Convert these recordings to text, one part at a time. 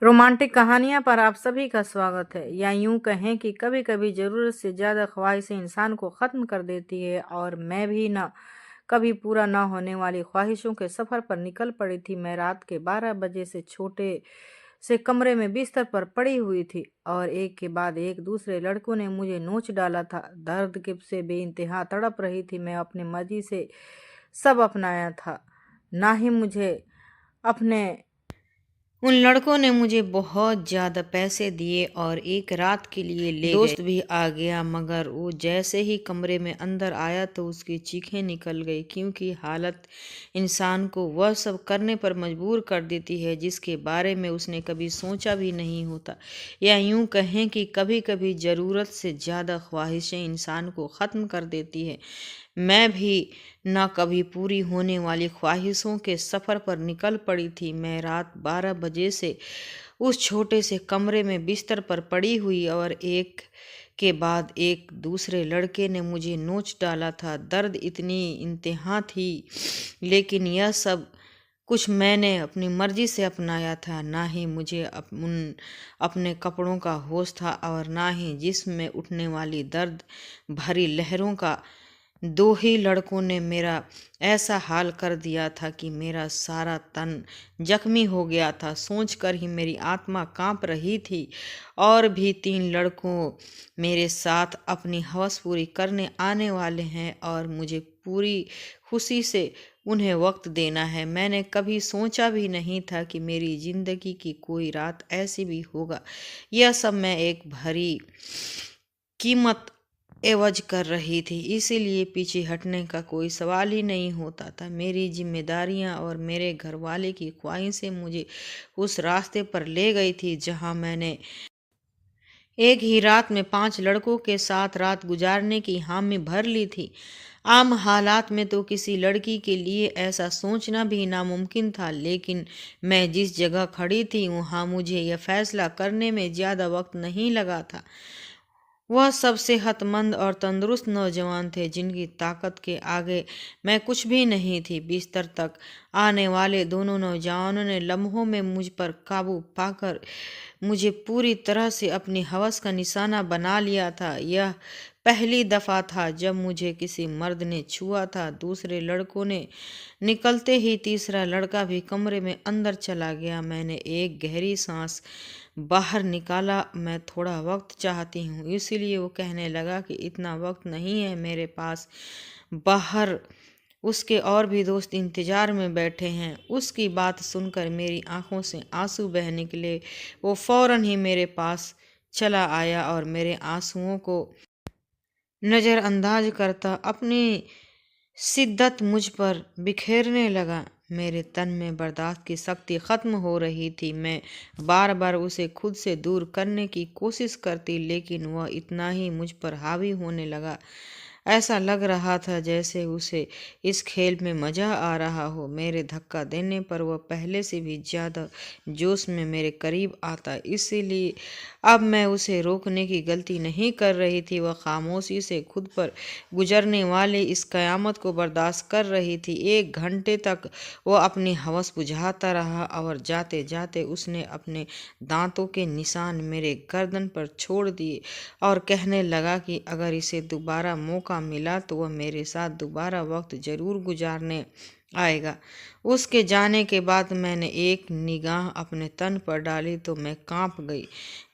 Romantic कहानियाँ पर आप सभी का स्वागत है। या यूं कहें कि कभी कभी ज़रूरत से ज़्यादा ख्वाहिशें इंसान को ख़त्म कर देती है। और मैं भी ना कभी पूरा ना होने वाली ख्वाहिशों के सफ़र पर निकल पड़ी थी। मैं रात के 12 बजे से छोटे से कमरे में बिस्तर पर पड़ी हुई थी और एक के बाद एक दूसरे लड़कों ने मुझे नोच डाला था। दर्द के से बेइंतहा तड़प रही थी। मैं अपनी मर्जी से सब अपनाया था, ना ही मुझे अपने उन लड़कों ने मुझे बहुत ज़्यादा पैसे दिए और एक रात के लिए ले गए। दोस्त भी आ गया, मगर वो जैसे ही कमरे में अंदर आया तो उसकी चीखें निकल गई, क्योंकि हालत इंसान को वह सब करने पर मजबूर कर देती है जिसके बारे में उसने कभी सोचा भी नहीं होता। या यूं कहें कि कभी कभी ज़रूरत से ज़्यादा ख्वाहिशें इंसान को ख़त्म कर देती है। मैं भी न कभी पूरी होने वाली ख्वाहिशों के सफ़र पर निकल पड़ी थी। मैं रात 12 बजे से उस छोटे से कमरे में बिस्तर पर पड़ी हुई और एक के बाद एक दूसरे लड़के ने मुझे नोच डाला था। दर्द इतनी इंतहा थी, लेकिन यह सब कुछ मैंने अपनी मर्जी से अपनाया था। ना ही मुझे अपने कपड़ों का होश था और ना ही जिस्म में उठने वाली दर्द भरी लहरों का। दो ही लड़कों ने मेरा ऐसा हाल कर दिया था कि मेरा सारा तन जख्मी हो गया था। सोचकर ही मेरी आत्मा कांप रही थी। और भी 3 लड़कों मेरे साथ अपनी हवस पूरी करने आने वाले हैं और मुझे पूरी खुशी से उन्हें वक्त देना है। मैंने कभी सोचा भी नहीं था कि मेरी जिंदगी की कोई रात ऐसी भी होगा। यह सब मैं एक भरी कीमत एवज कर रही थी, इसीलिए पीछे हटने का कोई सवाल ही नहीं होता था। मेरी जिम्मेदारियां और मेरे घर वाले की ख्वाहिशें मुझे उस रास्ते पर ले गई थी जहां मैंने एक ही रात में 5 लड़कों के साथ रात गुजारने की हामी भर ली थी। आम हालात में तो किसी लड़की के लिए ऐसा सोचना भी नामुमकिन था, लेकिन मैं जिस जगह खड़ी थी वहां मुझे यह फैसला करने में ज़्यादा वक्त नहीं लगा था। वह सब सेहतमंद और तंदुरुस्त नौजवान थे जिनकी ताकत के आगे मैं कुछ भी नहीं थी। बिस्तर तक आने वाले दोनों नौजवानों ने लम्हों में मुझ पर काबू पाकर मुझे पूरी तरह से अपनी हवस का निशाना बना लिया था। यह पहली दफ़ा था जब मुझे किसी मर्द ने छुआ था। दूसरे लड़कों ने निकलते ही तीसरा लड़का भी कमरे में अंदर चला गया। मैंने एक गहरी सांस बाहर निकाला। मैं थोड़ा वक्त चाहती हूँ। इसीलिए वो कहने लगा कि इतना वक्त नहीं है मेरे पास, बाहर उसके और भी दोस्त इंतजार में बैठे हैं। उसकी बात सुनकर मेरी आंखों से आंसू बह निकले। वो फौरन ही मेरे पास चला आया और मेरे आंसुओं को नज़रअंदाज करता अपनी शिद्दत मुझ पर बिखेरने लगा। मेरे तन में बर्दाश्त की शक्ति ख़त्म हो रही थी। मैं बार बार उसे खुद से दूर करने की कोशिश करती, लेकिन वह इतना ही मुझ पर हावी होने लगा। ऐसा लग रहा था जैसे उसे इस खेल में मज़ा आ रहा हो। मेरे धक्का देने पर वह पहले से भी ज़्यादा जोश में मेरे करीब आता, इसीलिए अब मैं उसे रोकने की गलती नहीं कर रही थी। वह खामोशी से खुद पर गुजरने वाले इस क़यामत को बर्दाश्त कर रही थी। 1 घंटे तक वह अपनी हवस बुझाता रहा और जाते जाते उसने अपने दांतों के निशान मेरे गर्दन पर छोड़ दिए और कहने लगा कि अगर इसे दोबारा मौका मिला तो वह मेरे साथ दोबारा वक्त ज़रूर गुजारने आएगा। उसके जाने के बाद मैंने एक निगाह अपने तन पर डाली तो मैं कांप गई।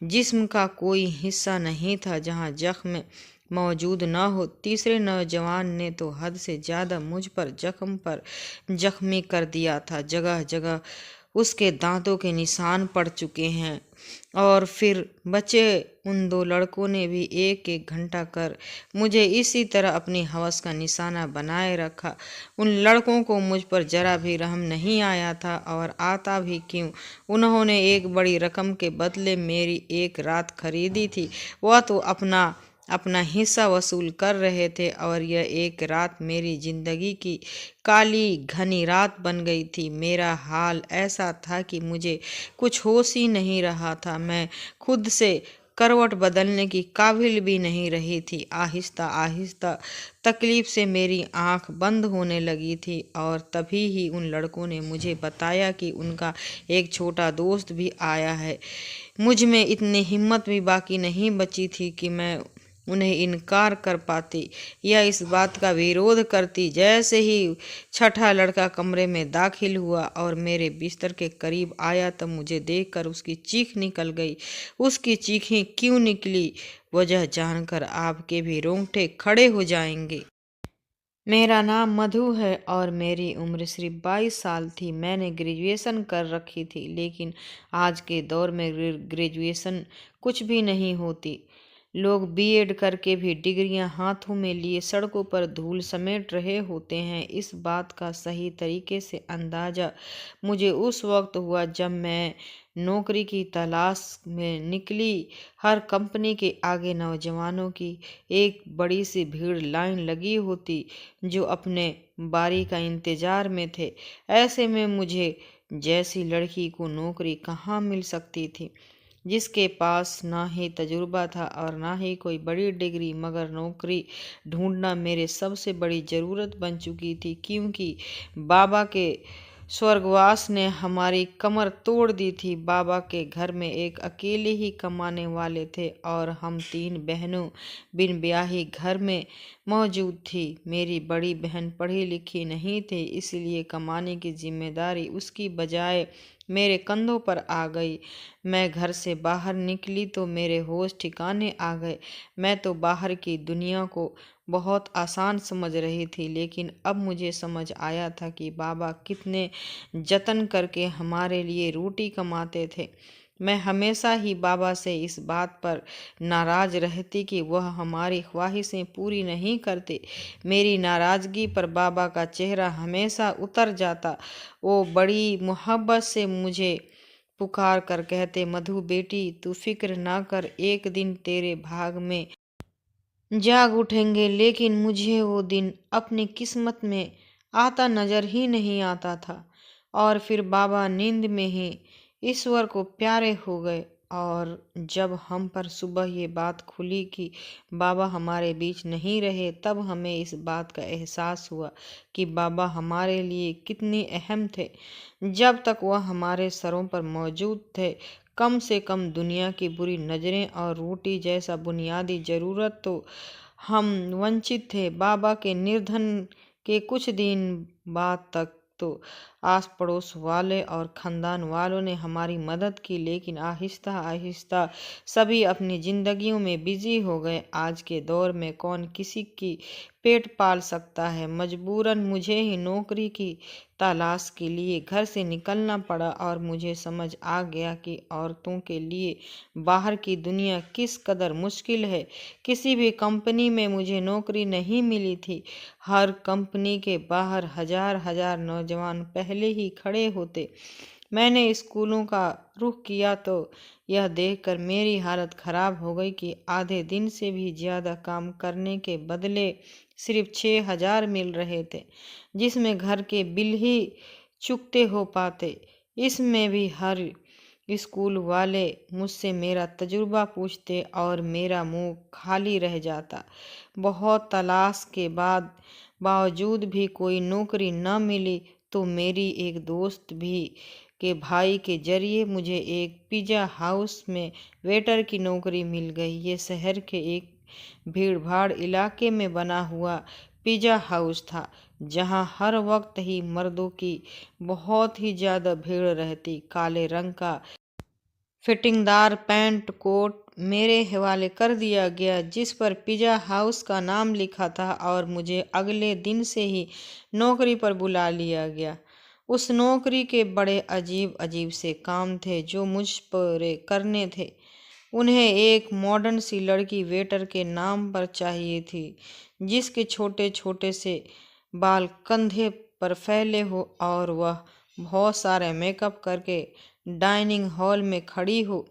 जिस्म का कोई हिस्सा नहीं था जहां जख्म मौजूद न हो। तीसरे नौजवान ने तो हद से ज़्यादा मुझ पर जख्मी कर दिया था। जगह जगह उसके दांतों के निशान पड़ चुके हैं। और फिर बचे उन 2 लड़कों ने भी 1-1 घंटा कर मुझे इसी तरह अपनी हवस का निशाना बनाए रखा। उन लड़कों को मुझ पर जरा भी रहम नहीं आया था, और आता भी क्यों। उन्होंने एक बड़ी रकम के बदले मेरी एक रात खरीदी थी। वह तो अपना अपना हिस्सा वसूल कर रहे थे और यह एक रात मेरी जिंदगी की काली घनी रात बन गई थी। मेरा हाल ऐसा था कि मुझे कुछ होश ही नहीं रहा था। मैं खुद से करवट बदलने की काबिल भी नहीं रही थी। आहिस्ता आहिस्ता तकलीफ से मेरी आंख बंद होने लगी थी और तभी ही उन लड़कों ने मुझे बताया कि उनका एक छोटा दोस्त भी आया है। मुझ में इतनी हिम्मत भी बाकी नहीं बची थी कि मैं उन्हें इनकार कर पाती या इस बात का विरोध करती। जैसे ही छठा लड़का कमरे में दाखिल हुआ और मेरे बिस्तर के करीब आया तब मुझे देखकर उसकी चीख निकल गई। उसकी चीखें क्यों निकली, वजह जानकर आपके भी रोंगटे खड़े हो जाएंगे। मेरा नाम मधु है और मेरी उम्र सिर्फ 22 साल थी। मैंने ग्रेजुएशन कर रखी थी, लेकिन आज के दौर में ग्रेजुएशन कुछ भी नहीं होती। लोग बीएड करके भी डिग्रियां हाथों में लिए सड़कों पर धूल समेट रहे होते हैं। इस बात का सही तरीके से अंदाज़ा मुझे उस वक्त हुआ जब मैं नौकरी की तलाश में निकली। हर कंपनी के आगे नौजवानों की एक बड़ी सी भीड़ लाइन लगी होती जो अपने बारी का इंतजार में थे। ऐसे में मुझे जैसी लड़की को नौकरी कहाँ मिल सकती थी, जिसके पास ना ही तजुर्बा था और ना ही कोई बड़ी डिग्री। मगर नौकरी ढूंढना मेरे सबसे बड़ी ज़रूरत बन चुकी थी, क्योंकि बाबा के स्वर्गवास ने हमारी कमर तोड़ दी थी। बाबा के घर में एक अकेले ही कमाने वाले थे और हम 3 बहनों बिन ब्याही घर में मौजूद थी। मेरी बड़ी बहन पढ़ी लिखी नहीं थी, इसलिए कमाने की जिम्मेदारी उसकी बजाय मेरे कंधों पर आ गई। मैं घर से बाहर निकली तो मेरे होश ठिकाने आ गए। मैं तो बाहर की दुनिया को बहुत आसान समझ रही थी, लेकिन अब मुझे समझ आया था कि बाबा कितने जतन करके हमारे लिए रोटी कमाते थे। मैं हमेशा ही बाबा से इस बात पर नाराज़ रहती कि वह हमारी ख्वाहिशें पूरी नहीं करते। मेरी नाराज़गी पर बाबा का चेहरा हमेशा उतर जाता। वो बड़ी मोहब्बत से मुझे पुकार कर कहते, मधु बेटी तू फिक्र ना कर, एक दिन तेरे भाग में जाग उठेंगे। लेकिन मुझे वो दिन अपनी किस्मत में आता नजर ही नहीं आता था। और फिर बाबा नींद में ही ईश्वर को प्यारे हो गए और जब हम पर सुबह ये बात खुली कि बाबा हमारे बीच नहीं रहे, तब हमें इस बात का एहसास हुआ कि बाबा हमारे लिए कितने अहम थे। जब तक वह हमारे सरों पर मौजूद थे, कम से कम दुनिया की बुरी नज़रें और रोटी जैसा बुनियादी ज़रूरत तो हम वंचित थे। बाबा के निर्धन के कुछ दिन बाद तक तो आस पड़ोस वाले और ख़ानदान वालों ने हमारी मदद की, लेकिन आहिस्ता आहिस्ता सभी अपनी ज़िंदगियों में बिजी हो गए। आज के दौर में कौन किसी की पेट पाल सकता है। मजबूरन मुझे ही नौकरी की तलाश के लिए घर से निकलना पड़ा और मुझे समझ आ गया कि औरतों के लिए बाहर की दुनिया किस कदर मुश्किल है। किसी भी कंपनी में मुझे नौकरी नहीं मिली थी। हर कंपनी के बाहर हजार हजार नौजवान पहले ही खड़े होते। मैंने स्कूलों का रुख किया तो यह देखकर मेरी हालत खराब हो गई कि आधे दिन से भी ज़्यादा काम करने के बदले सिर्फ 6,000 मिल रहे थे, जिसमें घर के बिल ही चुकते हो पाते। इसमें भी हर स्कूल वाले मुझसे मेरा तजुर्बा पूछते और मेरा मुंह खाली रह जाता। बहुत तलाश के बावजूद भी कोई नौकरी न मिली तो मेरी एक दोस्त भी के भाई के जरिए मुझे एक पिज़्ज़ा हाउस में वेटर की नौकरी मिल गई। ये शहर के एक भीड़ भाड़ इलाके में बना हुआ पिज़्ज़ा हाउस था, जहां हर वक्त ही मर्दों की बहुत ही ज़्यादा भीड़ रहती। काले रंग का फिटिंगदार पैंट कोट मेरे हवाले कर दिया गया, जिस पर पिज़्ज़ा हाउस का नाम लिखा था और मुझे अगले दिन से ही नौकरी पर बुला लिया गया। उस नौकरी के बड़े अजीब अजीब से काम थे जो मुझ पर करने थे। उन्हें एक मॉडर्न सी लड़की वेटर के नाम पर चाहिए थी, जिसके छोटे छोटे से बाल कंधे पर फैले हो और वह बहुत सारे मेकअप करके डाइनिंग हॉल में खड़ी हो।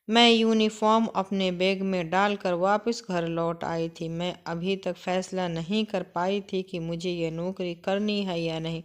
मैं यूनिफॉर्म अपने बैग में डालकर वापस घर लौट आई थी। मैं अभी तक फैसला नहीं कर पाई थी कि मुझे यह नौकरी करनी है या नहीं,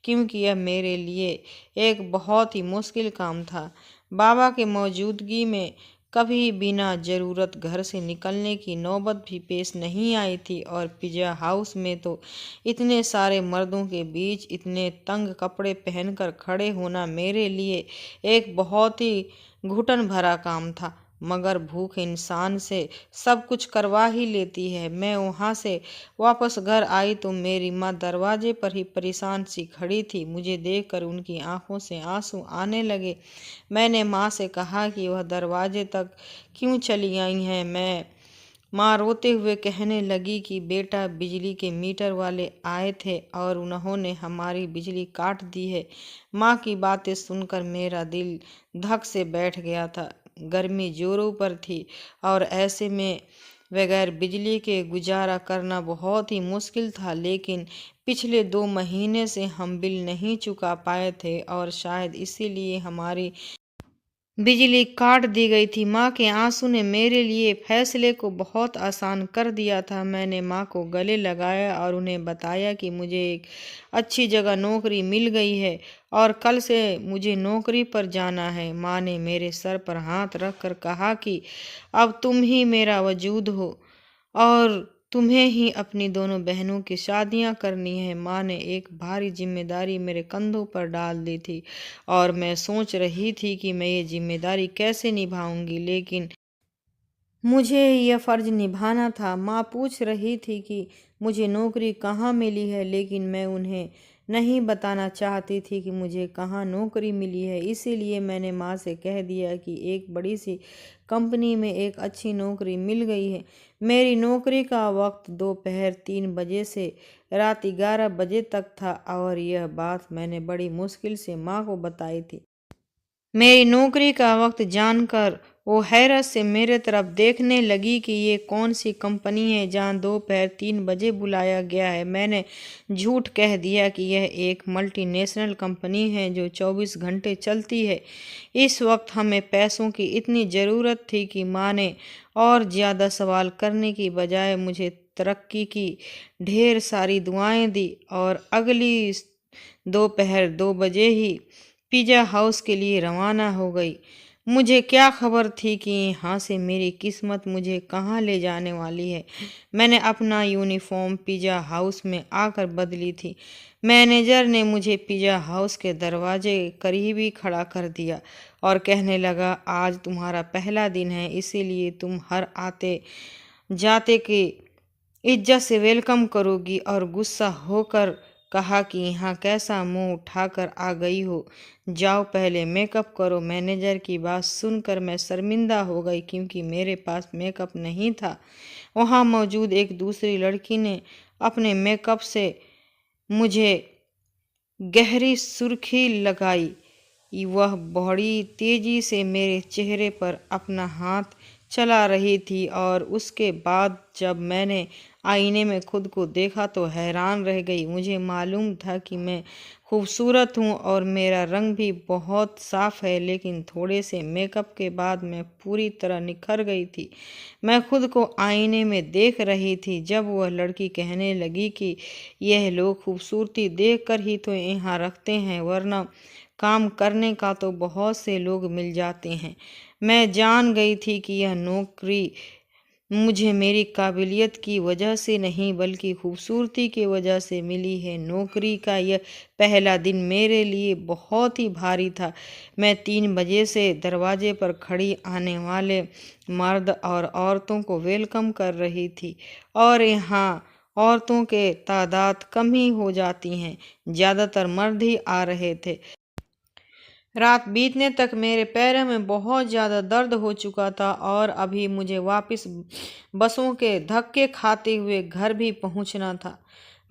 क्योंकि यह मेरे लिए एक बहुत ही मुश्किल काम था। बाबा की मौजूदगी में कभी बिना ज़रूरत घर से निकलने की नौबत भी पेश नहीं आई थी। और पिज़्ज़ा हाउस में तो इतने सारे मर्दों के बीच इतने तंग कपड़े पहनकर खड़े होना मेरे लिए एक बहुत ही घुटन भरा काम था। मगर भूख इंसान से सब कुछ करवा ही लेती है। मैं वहाँ से वापस घर आई तो मेरी माँ दरवाजे पर ही परेशान सी खड़ी थी। मुझे देखकर उनकी आंखों से आंसू आने लगे। मैंने माँ से कहा कि वह दरवाजे तक क्यों चली आई हैं। माँ रोते हुए कहने लगी कि बेटा, बिजली के मीटर वाले आए थे और उन्होंने हमारी बिजली काट दी है। माँ की बातें सुनकर मेरा दिल धक से बैठ गया था। गर्मी जोरों पर थी और ऐसे में बगैर बिजली के गुजारा करना बहुत ही मुश्किल था। लेकिन पिछले 2 महीने से हम बिल नहीं चुका पाए थे और शायद इसीलिए हमारी बिजली काट दी गई थी। माँ के आंसू ने मेरे लिए फैसले को बहुत आसान कर दिया था। मैंने माँ को गले लगाया और उन्हें बताया कि मुझे एक अच्छी जगह नौकरी मिल गई है और कल से मुझे नौकरी पर जाना है। माँ ने मेरे सर पर हाथ रख कर कहा कि अब तुम ही मेरा वजूद हो और तुम्हें ही अपनी दोनों बहनों की शादियां करनी है। माँ ने एक भारी जिम्मेदारी मेरे कंधों पर डाल दी थी और मैं सोच रही थी कि मैं ये जिम्मेदारी कैसे निभाऊंगी, लेकिन मुझे यह फ़र्ज निभाना था। माँ पूछ रही थी कि मुझे नौकरी कहाँ मिली है, लेकिन मैं उन्हें नहीं बताना चाहती थी कि मुझे कहाँ नौकरी मिली है। इसीलिए मैंने माँ से कह दिया कि एक बड़ी सी कंपनी में एक अच्छी नौकरी मिल गई है। मेरी नौकरी का वक्त दोपहर 3 बजे से रात 11 बजे तक था और यह बात मैंने बड़ी मुश्किल से माँ को बताई थी। मेरी नौकरी का वक्त जानकर वो हैरत से मेरे तरफ देखने लगी कि ये कौन सी कंपनी है जहाँ दोपहर 3 बजे बुलाया गया है। मैंने झूठ कह दिया कि यह एक मल्टीनेशनल कंपनी है जो 24 घंटे चलती है। इस वक्त हमें पैसों की इतनी ज़रूरत थी कि माँ ने और ज़्यादा सवाल करने की बजाय मुझे तरक्की की ढेर सारी दुआएं दी और अगली दोपहर 2 बजे ही पिज़्ज़ा हाउस के लिए रवाना हो गई। मुझे क्या खबर थी कि यहाँ से मेरी किस्मत मुझे कहाँ ले जाने वाली है। मैंने अपना यूनिफॉर्म पिज़्ज़ा हाउस में आकर बदली थी। मैनेजर ने मुझे पिज़्ज़ा हाउस के दरवाजे करीब ही खड़ा कर दिया और कहने लगा, आज तुम्हारा पहला दिन है, इसीलिए तुम हर आते जाते की इज्जत से वेलकम करोगी। और गुस्सा होकर कहा कि यहाँ कैसा मुंह उठाकर आ गई हो, जाओ पहले मेकअप करो। मैनेजर की बात सुनकर मैं शर्मिंदा हो गई क्योंकि मेरे पास मेकअप नहीं था। वहाँ मौजूद एक दूसरी लड़की ने अपने मेकअप से मुझे गहरी सुर्खी लगाई। वह बड़ी तेजी से मेरे चेहरे पर अपना हाथ चला रही थी और उसके बाद जब मैंने आईने में खुद को देखा तो हैरान रह गई। मुझे मालूम था कि मैं खूबसूरत हूँ और मेरा रंग भी बहुत साफ है, लेकिन थोड़े से मेकअप के बाद मैं पूरी तरह निखर गई थी। मैं खुद को आईने में देख रही थी जब वह लड़की कहने लगी कि यह लोग खूबसूरती देखकर ही तो यहाँ रखते हैं, वरना काम करने का तो बहुत से लोग मिल जाते हैं। मैं जान गई थी कि यह नौकरी मुझे मेरी काबिलियत की वजह से नहीं बल्कि खूबसूरती की वजह से मिली है। नौकरी का यह पहला दिन मेरे लिए बहुत ही भारी था। मैं 3 बजे से दरवाजे पर खड़ी आने वाले मर्द और औरतों को वेलकम कर रही थी और यहाँ औरतों के तादाद कम ही हो जाती हैं, ज़्यादातर मर्द ही आ रहे थे। रात बीतने तक मेरे पैरों में बहुत ज़्यादा दर्द हो चुका था और अभी मुझे वापस बसों के धक्के खाते हुए घर भी पहुंचना था।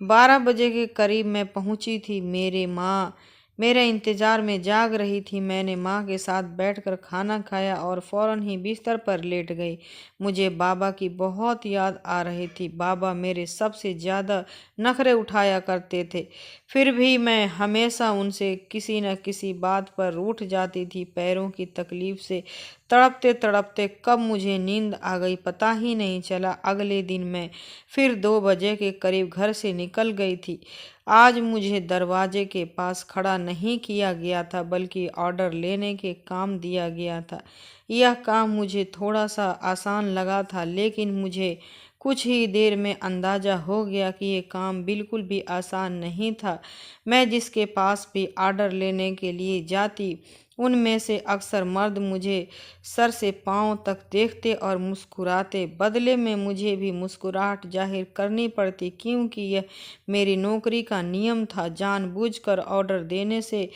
12 बजे के करीब मैं पहुंची थी। मेरी माँ मेरे इंतज़ार में जाग रही थी। मैंने माँ के साथ बैठकर खाना खाया और फौरन ही बिस्तर पर लेट गई। मुझे बाबा की बहुत याद आ रही थी। बाबा मेरे सबसे ज़्यादा नखरे उठाया करते थे, फिर भी मैं हमेशा उनसे किसी न किसी बात पर रूठ जाती थी। पैरों की तकलीफ से तड़पते तड़पते कब मुझे नींद आ गई पता ही नहीं चला। अगले दिन मैं फिर 2 बजे के करीब घर से निकल गई थी। आज मुझे दरवाजे के पास खड़ा नहीं किया गया था, बल्कि ऑर्डर लेने के काम दिया गया था। यह काम मुझे थोड़ा सा आसान लगा था, लेकिन मुझे कुछ ही देर में अंदाज़ा हो गया कि ये काम बिल्कुल भी आसान नहीं था। मैं जिसके पास भी ऑर्डर लेने के लिए जाती, उनमें से अक्सर मर्द मुझे सर से पाँव तक देखते और मुस्कुराते। बदले में मुझे भी मुस्कुराहट जाहिर करनी पड़ती, क्योंकि यह मेरी नौकरी का नियम था। जानबूझकर ऑर्डर देने से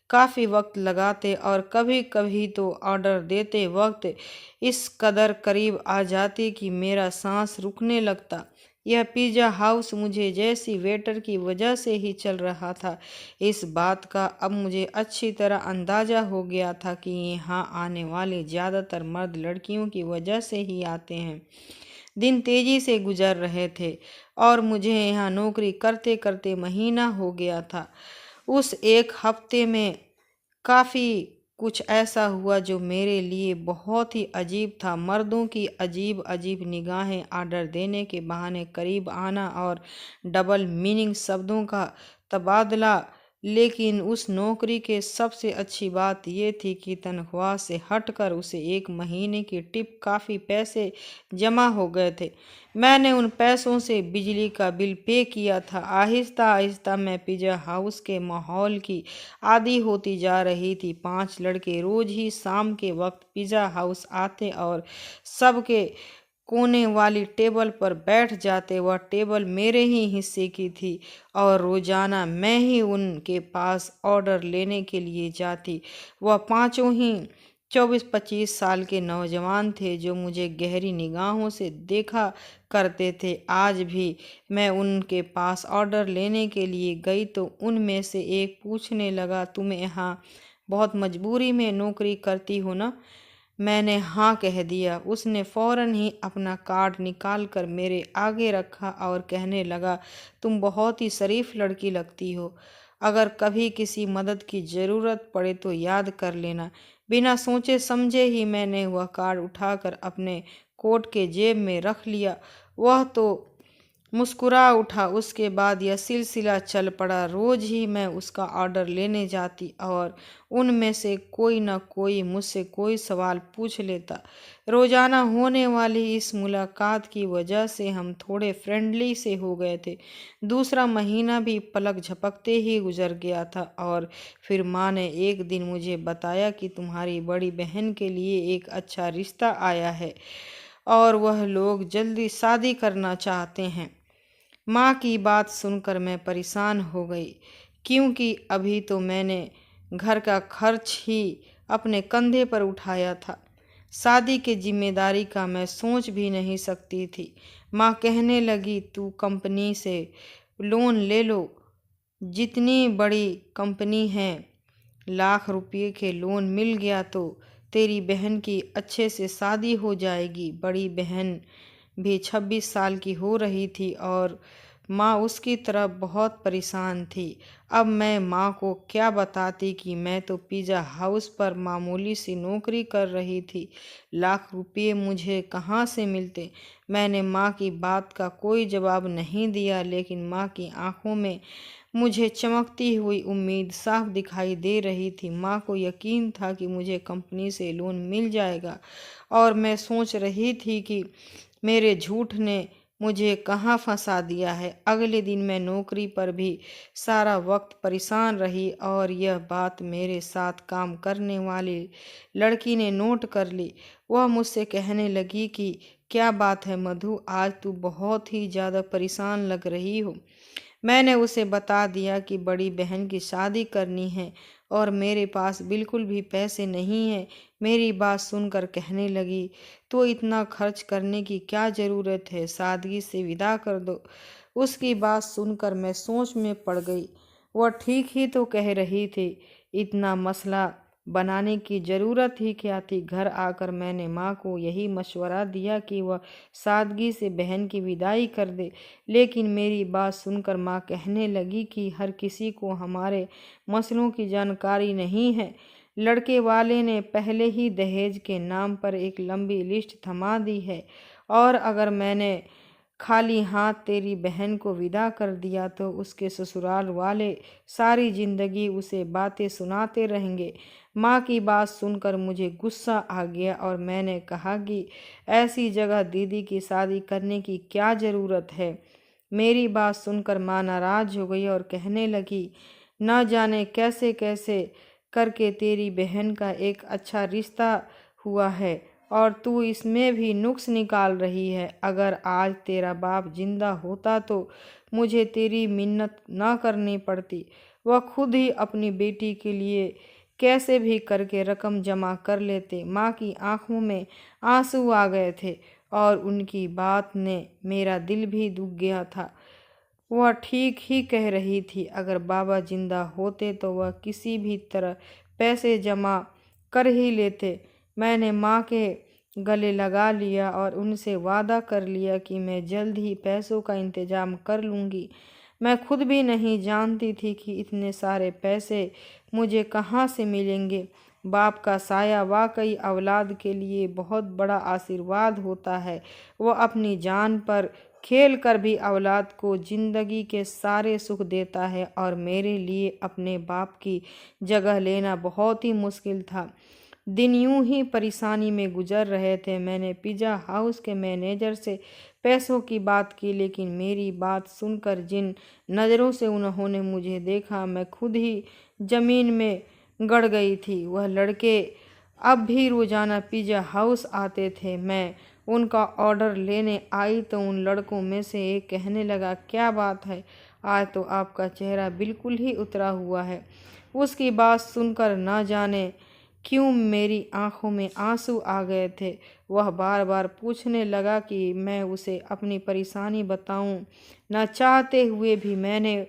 काफ़ी वक्त लगाते और कभी कभी तो ऑर्डर देते वक्त इस कदर करीब आ जाती कि मेरा सांस रुकने लगता। यह पिज़्ज़ा हाउस मुझे जैसी वेटर की वजह से ही चल रहा था। इस बात का अब मुझे अच्छी तरह अंदाज़ा हो गया था कि यहाँ आने वाले ज़्यादातर मर्द लड़कियों की वजह से ही आते हैं। दिन तेजी से गुजर रहे थे और मुझे यहाँ नौकरी करते करते महीना हो गया था। उस एक हफ्ते में काफ़ी कुछ ऐसा हुआ जो मेरे लिए बहुत ही अजीब था। मर्दों की अजीब अजीब निगाहें, ऑर्डर देने के बहाने करीब आना और डबल मीनिंग शब्दों का तबादला। लेकिन उस नौकरी के सबसे अच्छी बात यह थी कि तनख्वाह से हटकर उसे एक महीने की टिप, काफ़ी पैसे जमा हो गए थे। मैंने उन पैसों से बिजली का बिल पे किया था। आहिस्ता आहिस्ता मैं पिज़्ज़ा हाउस के माहौल की आदी होती जा रही थी। 5 लड़के रोज ही शाम के वक्त पिज़्ज़ा हाउस आते और सबके कोने वाली टेबल पर बैठ जाते। वह टेबल मेरे ही हिस्से की थी और रोजाना मैं ही उनके पास ऑर्डर लेने के लिए जाती। वह पांचों ही 24-25 साल के नौजवान थे जो मुझे गहरी निगाहों से देखा करते थे। आज भी मैं उनके पास ऑर्डर लेने के लिए गई तो उनमें से एक पूछने लगा, तुम यहाँ बहुत मजबूरी में नौकरी करती हो ना? मैंने हाँ कह दिया। उसने फौरन ही अपना कार्ड निकाल कर मेरे आगे रखा और कहने लगा, तुम बहुत ही शरीफ लड़की लगती हो। अगर कभी किसी मदद की ज़रूरत पड़े तो याद कर लेना। बिना सोचे समझे ही मैंने वह कार्ड उठाकर अपने कोट के जेब में रख लिया। वह तो मुस्कुरा उठा। उसके बाद यह सिलसिला चल पड़ा। रोज ही मैं उसका ऑर्डर लेने जाती और उनमें से कोई न कोई मुझसे कोई सवाल पूछ लेता। रोजाना होने वाली इस मुलाकात की वजह से हम थोड़े फ्रेंडली से हो गए थे। दूसरा महीना भी पलक झपकते ही गुजर गया था और फिर माँ ने एक दिन मुझे बताया कि तुम्हारी बड़ी बहन के लिए एक अच्छा रिश्ता आया है और वह लोग जल्दी शादी करना चाहते हैं। माँ की बात सुनकर मैं परेशान हो गई, क्योंकि अभी तो मैंने घर का खर्च ही अपने कंधे पर उठाया था। शादी की जिम्मेदारी का मैं सोच भी नहीं सकती थी। माँ कहने लगी, तू कंपनी से लोन ले लो। जितनी बड़ी कंपनी है, लाख रुपये के लोन मिल गया तो तेरी बहन की अच्छे से शादी हो जाएगी। बड़ी बहन भी 26 साल की हो रही थी और माँ उसकी तरफ बहुत परेशान थी। अब मैं माँ को क्या बताती कि मैं तो पिज़्ज़ा हाउस पर मामूली सी नौकरी कर रही थी। लाख रुपये मुझे कहाँ से मिलते? मैंने माँ की बात का कोई जवाब नहीं दिया, लेकिन माँ की आंखों में मुझे चमकती हुई उम्मीद साफ दिखाई दे रही थी। माँ को यकीन था कि मुझे कंपनी से लोन मिल जाएगा और मैं सोच रही थी कि मेरे झूठ ने मुझे कहाँ फंसा दिया है। अगले दिन मैं नौकरी पर भी सारा वक्त परेशान रही और यह बात मेरे साथ काम करने वाली लड़की ने नोट कर ली। वह मुझसे कहने लगी कि क्या बात है मधु, आज तू बहुत ही ज़्यादा परेशान लग रही हो। मैंने उसे बता दिया कि बड़ी बहन की शादी करनी है और मेरे पास बिल्कुल भी पैसे नहीं हैं। मेरी बात सुनकर कहने लगी, तो इतना खर्च करने की क्या ज़रूरत है, सादगी से विदा कर दो। उसकी बात सुनकर मैं सोच में पड़ गई। वह ठीक ही तो कह रही थी। इतना मसला बनाने की ज़रूरत ही क्या थी। घर आकर मैंने माँ को यही मशवरा दिया कि वह सादगी से बहन की विदाई कर दे, लेकिन मेरी बात सुनकर माँ कहने लगी कि हर किसी को हमारे मसलों की जानकारी नहीं है। लड़के वाले ने पहले ही दहेज के नाम पर एक लंबी लिस्ट थमा दी है और अगर मैंने खाली हाथ तेरी बहन को विदा कर दिया तो उसके ससुराल वाले सारी जिंदगी उसे बातें सुनाते रहेंगे। माँ की बात सुनकर मुझे गुस्सा आ गया और मैंने कहा कि ऐसी जगह दीदी की शादी करने की क्या ज़रूरत है। मेरी बात सुनकर माँ नाराज हो गई और कहने लगी, न जाने कैसे कैसे करके तेरी बहन का एक अच्छा रिश्ता हुआ है और तू इसमें भी नुक्स निकाल रही है। अगर आज तेरा बाप जिंदा होता तो मुझे तेरी मिन्नत ना करनी पड़ती। वह खुद ही अपनी बेटी के लिए कैसे भी करके रकम जमा कर लेते। माँ की आंखों में आंसू आ गए थे और उनकी बात ने मेरा दिल भी दुख गया था। वह ठीक ही कह रही थी। अगर बाबा जिंदा होते तो वह किसी भी तरह पैसे जमा कर ही लेते। मैंने माँ के गले लगा लिया और उनसे वादा कर लिया कि मैं जल्द ही पैसों का इंतजाम कर लूँगी। मैं खुद भी नहीं जानती थी कि इतने सारे पैसे मुझे कहाँ से मिलेंगे। बाप का साया वाकई औलाद के लिए बहुत बड़ा आशीर्वाद होता है। वह अपनी जान पर खेल कर भी औलाद को जिंदगी के सारे सुख देता है और मेरे लिए अपने बाप की जगह लेना बहुत ही मुश्किल था। दिन यूं ही परेशानी में गुजर रहे थे। मैंने पिज़्ज़ा हाउस के मैनेजर से पैसों की बात की, लेकिन मेरी बात सुनकर जिन नज़रों से उन्होंने मुझे देखा, मैं खुद ही ज़मीन में गड़ गई थी। वह लड़के अब भी रोज़ाना पिज़्ज़ा हाउस आते थे। मैं उनका ऑर्डर लेने आई तो उन लड़कों में से एक कहने लगा, क्या बात है, आज तो आपका चेहरा बिल्कुल ही उतरा हुआ है। उसकी बात सुनकर न जाने क्यों मेरी आंखों में आंसू आ गए थे। वह बार बार पूछने लगा कि मैं उसे अपनी परेशानी बताऊं। न चाहते हुए भी मैंने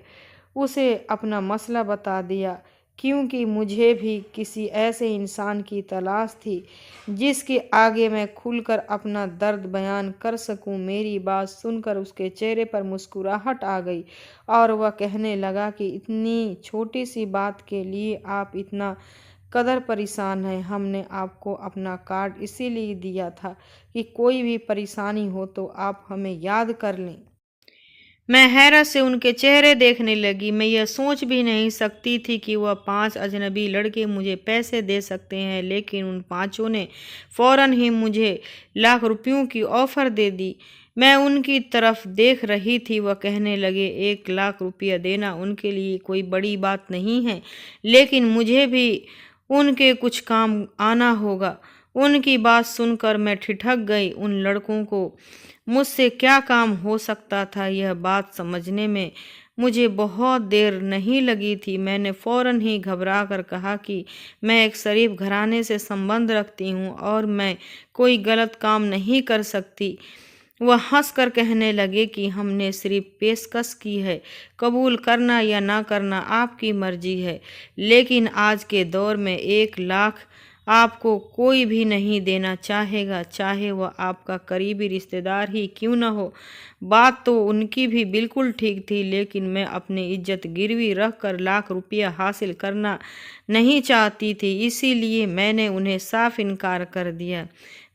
उसे अपना मसला बता दिया, क्योंकि मुझे भी किसी ऐसे इंसान की तलाश थी जिसके आगे मैं खुलकर अपना दर्द बयान कर सकूं। मेरी बात सुनकर उसके चेहरे पर मुस्कुराहट आ गई और वह कहने लगा कि इतनी छोटी सी बात के लिए आप इतना कदर परेशान हैं। हमने आपको अपना कार्ड इसीलिए दिया था कि कोई भी परेशानी हो तो आप हमें याद कर लें। मैं हैरत से उनके चेहरे देखने लगी। मैं यह सोच भी नहीं सकती थी कि वह 5 अजनबी लड़के मुझे पैसे दे सकते हैं, लेकिन उन पांचों ने फौरन ही मुझे लाख रुपयों की ऑफ़र दे दी। मैं उनकी तरफ देख रही थी। वह कहने लगे, 1 लाख रुपया देना उनके लिए कोई बड़ी बात नहीं है, लेकिन मुझे भी उनके कुछ काम आना होगा। उनकी बात सुनकर मैं ठिठक गई। उन लड़कों को मुझसे क्या काम हो सकता था, यह बात समझने में मुझे बहुत देर नहीं लगी थी। मैंने फौरन ही घबरा कर कहा कि मैं एक शरीफ घराने से संबंध रखती हूँ और मैं कोई गलत काम नहीं कर सकती। वह हंसकर कहने लगे कि हमने सिर्फ पेशकश की है, कबूल करना या ना करना आपकी मर्जी है, लेकिन आज के दौर में 1 लाख आपको कोई भी नहीं देना चाहेगा, चाहे वह आपका करीबी रिश्तेदार ही क्यों न हो। बात तो उनकी भी बिल्कुल ठीक थी, लेकिन मैं अपनी इज्जत गिरवी रख कर लाख रुपया हासिल करना नहीं चाहती थी, इसीलिए मैंने उन्हें साफ इनकार कर दिया।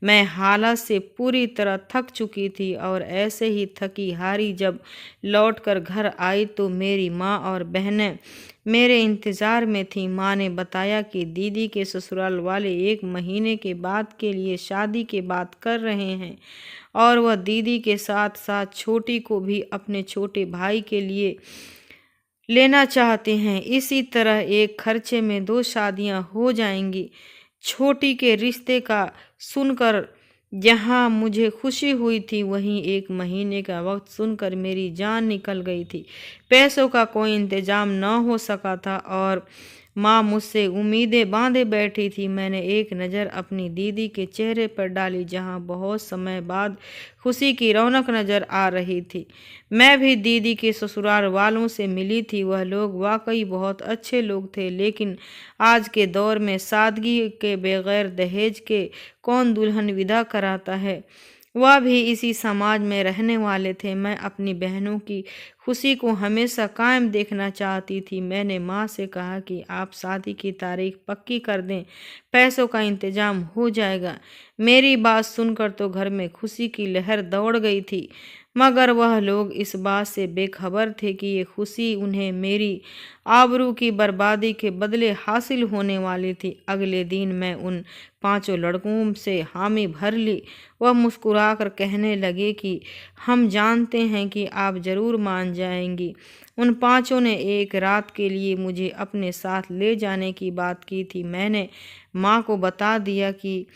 मैं हालत से पूरी तरह थक चुकी थी और ऐसे ही थकी हारी जब लौटकर घर आई तो मेरी माँ और बहनें मेरे इंतज़ार में थीं। माँ ने बताया कि दीदी के ससुराल वाले 1 महीने के बाद के लिए शादी की बात कर रहे हैं और वह दीदी के साथ साथ छोटी को भी अपने छोटे भाई के लिए लेना चाहते हैं। इसी तरह एक खर्चे में 2 शादियां हो जाएंगी। छोटी के रिश्ते का सुनकर जहां मुझे खुशी हुई थी, वहीं 1 महीने का वक्त सुनकर मेरी जान निकल गई थी। पैसों का कोई इंतजाम न हो सका था और माँ मुझसे उम्मीदें बांधे बैठी थी। मैंने एक नज़र अपनी दीदी के चेहरे पर डाली, जहाँ बहुत समय बाद खुशी की रौनक नज़र आ रही थी। मैं भी दीदी के ससुराल वालों से मिली थी। वह लोग वाकई बहुत अच्छे लोग थे, लेकिन आज के दौर में सादगी के बगैर दहेज के कौन दुल्हन विदा कराता है। वह भी इसी समाज में रहने वाले थे। मैं अपनी बहनों की खुशी को हमेशा कायम देखना चाहती थी। मैंने माँ से कहा कि आप शादी की तारीख पक्की कर दें, पैसों का इंतजाम हो जाएगा। मेरी बात सुनकर तो घर में खुशी की लहर दौड़ गई थी। मगर वह लोग इस बात से बेखबर थे कि ये खुशी उन्हें मेरी आबरू की बर्बादी के बदले हासिल होने वाली थी। अगले दिन मैं उन 5 लड़कों से हामी भर ली। वह मुस्कुराकर कहने लगे कि हम जानते हैं कि आप जरूर मान जाएंगी। उन 5 ने एक रात के लिए मुझे अपने साथ ले जाने की बात की थी। मैंने माँ को बता दिया कि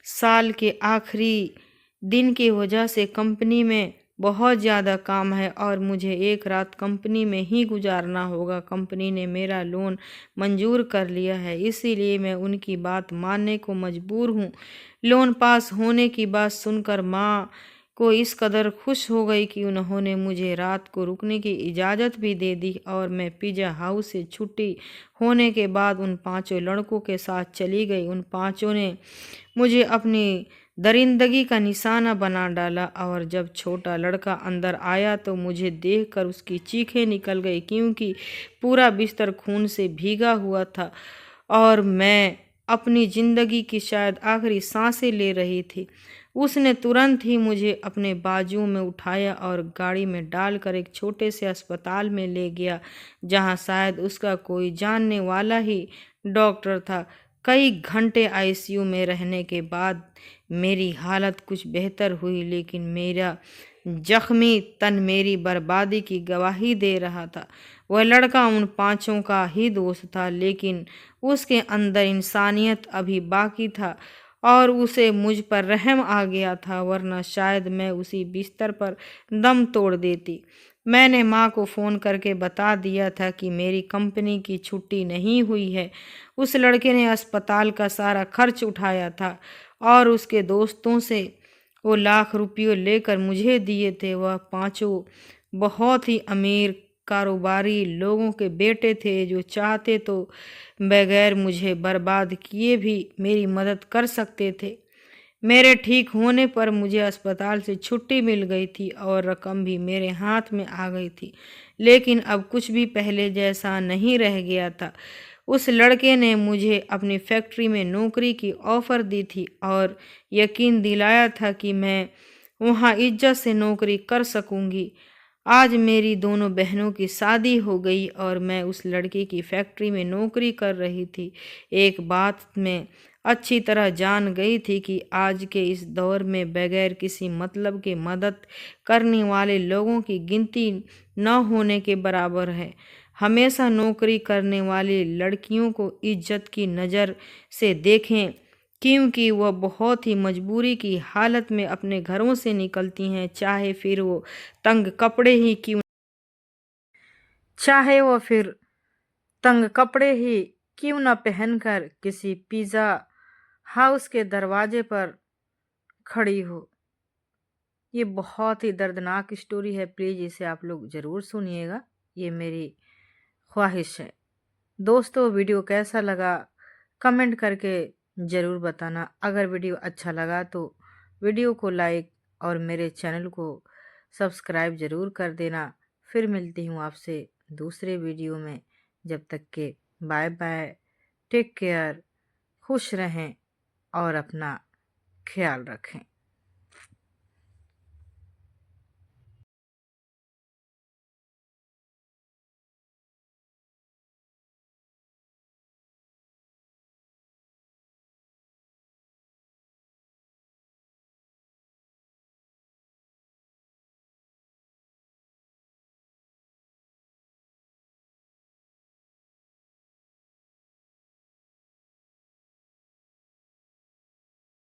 साल के आखिरी दिन की वजह से कंपनी में बहुत ज़्यादा काम है और मुझे एक रात कंपनी में ही गुजारना होगा। कंपनी ने मेरा लोन मंजूर कर लिया है, इसीलिए मैं उनकी बात मानने को मजबूर हूँ। लोन पास होने की बात सुनकर माँ को इस कदर खुश हो गई कि उन्होंने मुझे रात को रुकने की इजाज़त भी दे दी और मैं पिज़्ज़ा हाउस से छुट्टी होने के बाद उन 5 लड़कों के साथ चली गई। उन 5 ने मुझे अपनी दरिंदगी का निशाना बना डाला और जब छोटा लड़का अंदर आया तो मुझे देखकर उसकी चीखें निकल गई, क्योंकि पूरा बिस्तर खून से भीगा हुआ था और मैं अपनी ज़िंदगी की शायद आखिरी सांसें ले रही थी। उसने तुरंत ही मुझे अपने बाजुओं में उठाया और गाड़ी में डालकर एक छोटे से अस्पताल में ले गया, जहां शायद उसका कोई जानने वाला ही डॉक्टर था। कई घंटे आईसीयू में रहने के बाद मेरी हालत कुछ बेहतर हुई, लेकिन मेरा जख्मी तन मेरी बर्बादी की गवाही दे रहा था। वह लड़का उन 5 का ही दोस्त था, लेकिन उसके अंदर इंसानियत अभी बाकी था और उसे मुझ पर रहम आ गया था, वरना शायद मैं उसी बिस्तर पर दम तोड़ देती। मैंने माँ को फ़ोन करके बता दिया था कि मेरी कंपनी की छुट्टी नहीं हुई है। उस लड़के ने अस्पताल का सारा खर्च उठाया था और उसके दोस्तों से वो लाख रुपये लेकर मुझे दिए थे। वह 5 बहुत ही अमीर कारोबारी लोगों के बेटे थे जो चाहते तो बगैर मुझे बर्बाद किए भी मेरी मदद कर सकते थे। मेरे ठीक होने पर मुझे अस्पताल से छुट्टी मिल गई थी और रकम भी मेरे हाथ में आ गई थी, लेकिन अब कुछ भी पहले जैसा नहीं रह गया था। उस लड़के ने मुझे अपनी फैक्ट्री में नौकरी की ऑफ़र दी थी और यकीन दिलाया था कि मैं वहाँ इज्जत से नौकरी कर सकूँगी। आज मेरी दोनों बहनों की शादी हो गई और मैं उस लड़के की फैक्ट्री में नौकरी कर रही थी। एक बात मैं अच्छी तरह जान गई थी कि आज के इस दौर में बगैर किसी मतलब के मदद करने वाले लोगों की गिनती न होने के बराबर है। हमेशा नौकरी करने वाली लड़कियों को इज्जत की नज़र से देखें, क्योंकि वह बहुत ही मजबूरी की हालत में अपने घरों से निकलती हैं, चाहे फिर वो तंग कपड़े ही क्यों न पहनकर किसी पिज़्ज़ा हाउस के दरवाजे पर खड़ी हो। ये बहुत ही दर्दनाक स्टोरी है, प्लीज़ इसे आप लोग ज़रूर सुनिएगा, ये मेरी ख्वाहिश है। दोस्तों, वीडियो कैसा लगा कमेंट करके ज़रूर बताना। अगर वीडियो अच्छा लगा तो वीडियो को लाइक और मेरे चैनल को सब्सक्राइब ज़रूर कर देना। फिर मिलती हूँ आपसे दूसरे वीडियो में। जब तक के बाय बाय, टेक केयर, खुश रहें और अपना ख्याल रखें।